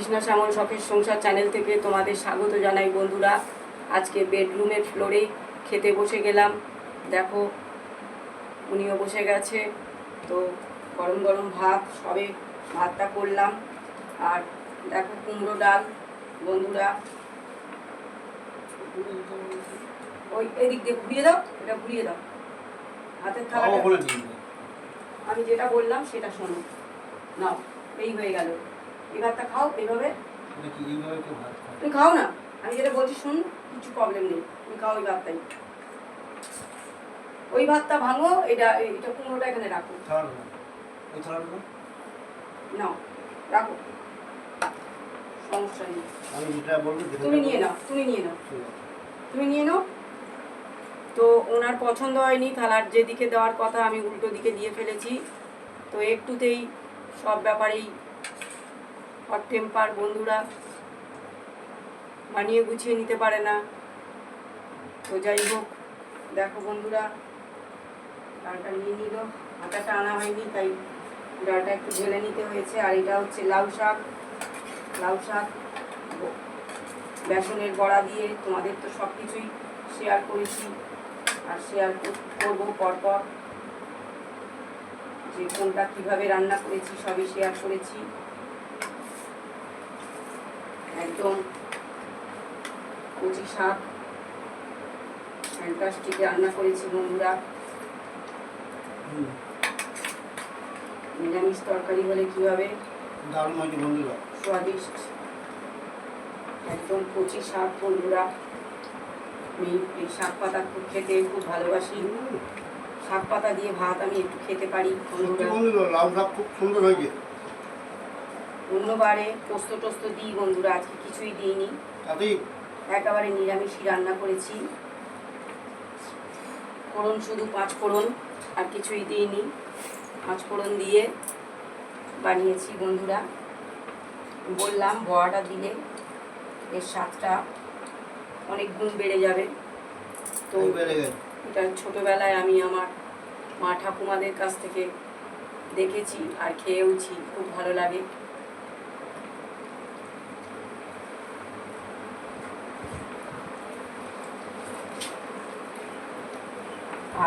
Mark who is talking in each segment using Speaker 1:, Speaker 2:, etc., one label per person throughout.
Speaker 1: কৃষ্ণা শ্যামল শখের সংসার চ্যানেল থেকে তোমাদের স্বাগত জানাই বন্ধুরা। আজকে বেডরুমের ফ্লোরে খেতে বসে গেলাম। দেখো উনিও বসে গেছে। তো গরম গরম ভাত, সবে ভাতটা করলাম। আর দেখো কুমড়ো ডাল বন্ধুরা। ওই এদিক দিয়ে ঘুরিয়ে দাও, এটা ঘুরিয়ে দাও হাতের থালাটা। আমি যেটা বললাম সেটা শোনো। নাও, এই হয়ে গেল। এই ভাতটা খাও এইভাবে। তুমি খাও না, আমি যেটা বলছি শুন, কিছু প্রবলেম নেই, তুমি খাও ওই ভাতটাই। ওই ভাতটা ভাঙো, এটা কুমড়োটা এখানে রাখো। নাও রাখো, সমস্যা নেই। তুমি নিয়ে নাও, তুমি নিয়ে নাও, তুমি নিয়ে নাও। তো ওনার পছন্দ হয়নি, থালার যেদিকে দেওয়ার কথা আমি উল্টো দিকে দিয়ে ফেলেছি। তো একটুতেই সব ব্যাপারেই হট টেম্পার বন্ধুরা, মানিয়ে গুছিয়ে নিতে পারে না। তো যাই হোক, দেখো বন্ধুরা, ডালটা নিয়ে নিল। আটাটা আনা হয়নি, তাই ডালটা একটু ঢেলে নিতে হয়েছে। আর এটা হচ্ছে লাউ শাক। লাউ শাক বেসনের বড়া দিয়ে। তোমাদের তো সব কিছুই শেয়ার করেছি আর শেয়ার করবো পরপর, যে কোনটা কীভাবে রান্না করেছি সবই শেয়ার করেছি। একদম কচি শাক ফ্যান্টাস্টিক রান্না করেছি বন্ধুরা। নিরামিষ তরকারি হলে কীভাবে স্বাদিষ্ট, একদম কচি শাক বন্ধুরা। আমি এই শাক পাতা খুব খেতে খুব ভালোবাসি। শাক পাতা দিয়ে ভাত আমি একটু খেতে পারি। অন্যবারে পোস্ত টোস্ত দিই বন্ধুরা, আজকে কিছুই দিইনি, একেবারে নিরামিষই রান্না করেছি। ফোড়ন শুধু 5 ফোড়ন, আর কিছুই দিইনি। 5 ফোড়ন দিয়ে বানিয়েছি বন্ধুরা। বললাম বড়াটা দিলে এর স্বাদটা অনেক গুণ বেড়ে যাবে। তো এটা ছোটোবেলায় আমি আমার মা ঠাকুমাদের কাছ থেকে দেখেছি আর খেয়েওছি, খুব ভালো লাগে।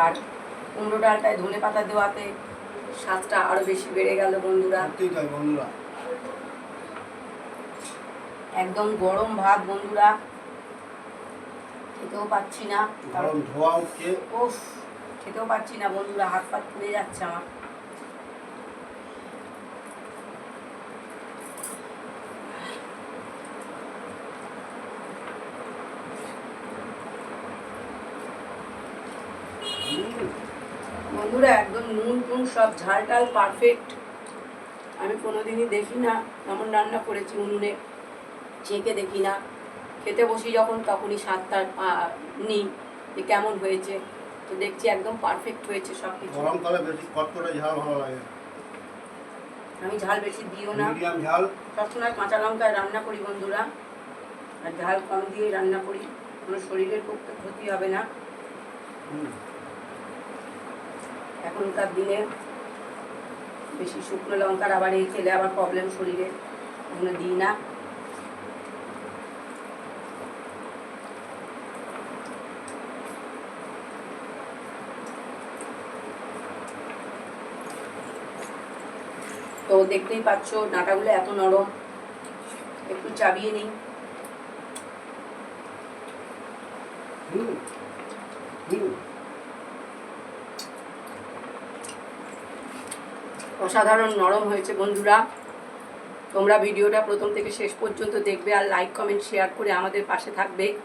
Speaker 1: আর কুমড়ো ডালটায় ধনে পাতা দেওয়াতে স্বাদটা আরো বেশি বেড়ে গেল বন্ধুরা। একদম গরম ভাত বন্ধুরা, খেতেও পাচ্ছি না, খেতেও পাচ্ছি না বন্ধুরা, হাত পা পুড়ে যাচ্ছে আমার। বন্ধুরা একদম নুন টুন সব ঝাল টাল পারফেক্ট। আমি কোনোদিনই দেখি না এমন রান্না করেছি উনুনে চেখে দেখি না। খেতে বসি যখন তখনই স্বাদটা নিই যে কেমন হয়েছে। তো দেখছি একদম পারফেক্ট হয়েছে সব কিছু। আমি ঝাল বেশি দিও না, সবসময় কাঁচা লঙ্কায় রান্না করি বন্ধুরা, আর ঝাল কম দিয়ে রান্না করি, কোনো শরীরের পক্ষে ক্ষতি হবে না। এখনকার দিনে বেশি শুকনো লঙ্কার আবার এই খেলে আবার প্রবলেম শরীরে, ওগুলো দিই না। তো দেখতেই পাচ্ছ ডাঁটাগুলো এত নরম, একটু চাবিয়ে নিই। অসাধারণ নরম হয়েছে বন্ধুরা। তোমরা ভিডিওটা প্রথম থেকে শেষ পর্যন্ত দেখবে আর লাইক কমেন্ট শেয়ার করে আমাদের পাশে থাকবে।